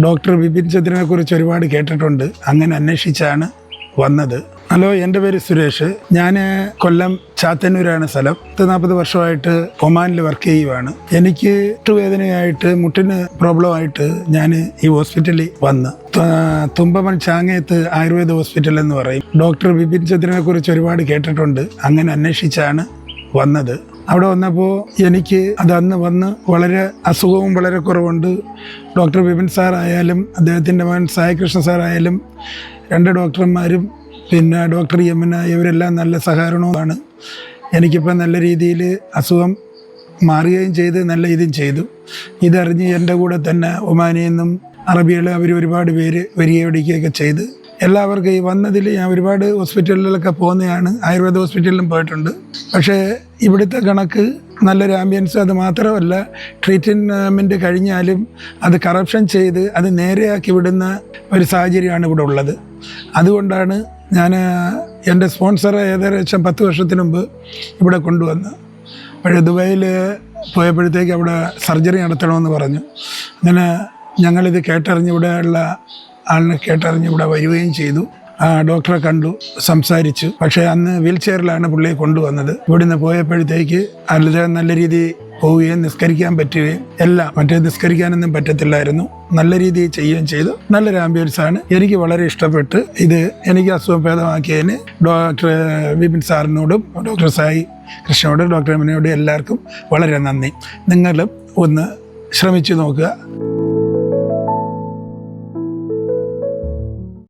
Doctor Bipin ചന്ദ്രനെ കുറിച്ച് ഒരുപാട് കേട്ടിട്ടുണ്ട്. അങ്ങനെ അന്വേഷിച്ചാണ് വന്നത്. ഹലോ, എൻ്റെ പേര് സുരേഷ്. ഞാൻ കൊല്ലം ചാത്തന്നൂരാണ് സ്ഥലം. 40 വർഷമായിട്ട് ഒമാനിൽ വർക്ക് ചെയ്യുവാണ്. എനിക്ക് മുട്ടുവേദനയായിട്ട്, മുട്ടിന് പ്രോബ്ലമായിട്ട് ഞാൻ ഈ ഹോസ്പിറ്റലിൽ വന്ന് തുമ്പമൺ ചാങ്ങയത്ത് ആയുർവേദ ഹോസ്പിറ്റൽ എന്ന് പറയും. ഡോക്ടർ ബിപിൻ ചന്ദ്രനെ കുറിച്ച് ഒരുപാട് കേട്ടിട്ടുണ്ട്. അങ്ങനെ അന്വേഷിച്ചാണ് വന്നത്. അവിടെ വന്നപ്പോൾ എനിക്ക് അന്ന് വന്ന് വളരെ അസുഖവും വളരെ കുറവുണ്ട്. ഡോക്ടർ ബിപിൻ സാറായാലും അദ്ദേഹത്തിൻ്റെ മകൻ സായികൃഷ്ണ സാറായാലും 2 ഡോക്ടർമാരും പിന്നെ ഡോക്ടർ യമുന ഇവരെല്ലാം നല്ല സഹകരണവുമാണ്. എനിക്കിപ്പോൾ നല്ല രീതിയിൽ അസുഖം മാറുകയും ചെയ്ത് നല്ല ഇതും ചെയ്തു. ഇതറിഞ്ഞ് എൻ്റെ കൂടെ തന്നെ ഒമാനിൽ നിന്നും അറബികൾ അവർ ഒരുപാട് പേര് വരികയൊക്കെ ചെയ്ത് എല്ലാവർക്കും ഈ വന്നതിൽ ഞാൻ ഒരുപാട് ഹോസ്പിറ്റലുകളിലൊക്കെ പോകുന്നതാണ്. ആയുർവേദ ഹോസ്പിറ്റലിലും പോയിട്ടുണ്ട്. പക്ഷേ ഇവിടുത്തെ കണക്ക് നല്ലൊരു ആംബിയൻസ്. അത് മാത്രമല്ല, ട്രീറ്റ്മെൻറ്റ് കഴിഞ്ഞാലും അത് കറപ്ഷൻ ചെയ്ത് അത് നേരെയാക്കി വിടുന്ന ഒരു സാഹചര്യമാണ് ഇവിടെ ഉള്ളത്. അതുകൊണ്ടാണ് ഞാൻ എൻ്റെ സ്പോൺസറെ ഏകദേശം 10 വർഷത്തിന് മുമ്പ് ഇവിടെ കൊണ്ടുവന്ന്. പക്ഷേ ദുബായിൽ പോയപ്പോഴത്തേക്ക് അവിടെ സർജറി നടത്തണമെന്ന് പറഞ്ഞു. അങ്ങനെ ഞങ്ങളിത് കേട്ടറിഞ്ഞ് ഇവിടെയുള്ള ആളിനെ കേട്ടറിഞ്ഞ് ഇവിടെ വരികയും ചെയ്തു. ഡോക്ടറെ കണ്ടു, സംസാരിച്ചു. പക്ഷേ അന്ന് വീൽ ചെയറിലാണ് പുള്ളിയെ കൊണ്ടുവന്നത്. ഇവിടുന്ന് പോയപ്പോഴത്തേക്ക് അദ്ദേഹം നല്ല രീതിയിൽ പോവുകയും നിസ്കരിക്കാൻ പറ്റുകയും എല്ലാം, മറ്റേ നിസ്കരിക്കാനൊന്നും പറ്റത്തില്ലായിരുന്നു, നല്ല രീതിയിൽ ചെയ്യുകയും ചെയ്തു. നല്ലൊരു ആംബിയൻസാണ്. എനിക്ക് വളരെ ഇഷ്ടപ്പെട്ട്. ഇത് എനിക്ക് അസുഖം ഭേദമാക്കിയതിന് ഡോക്ടർ ബിപിൻ സാറിനോടും ഡോക്ടർ സായി കൃഷ്ണനോടും ഡോക്ടർ യമുനയോടും എല്ലാവർക്കും വളരെ നന്ദി. നിങ്ങളും ഒന്ന് ശ്രമിച്ചു നോക്കുക.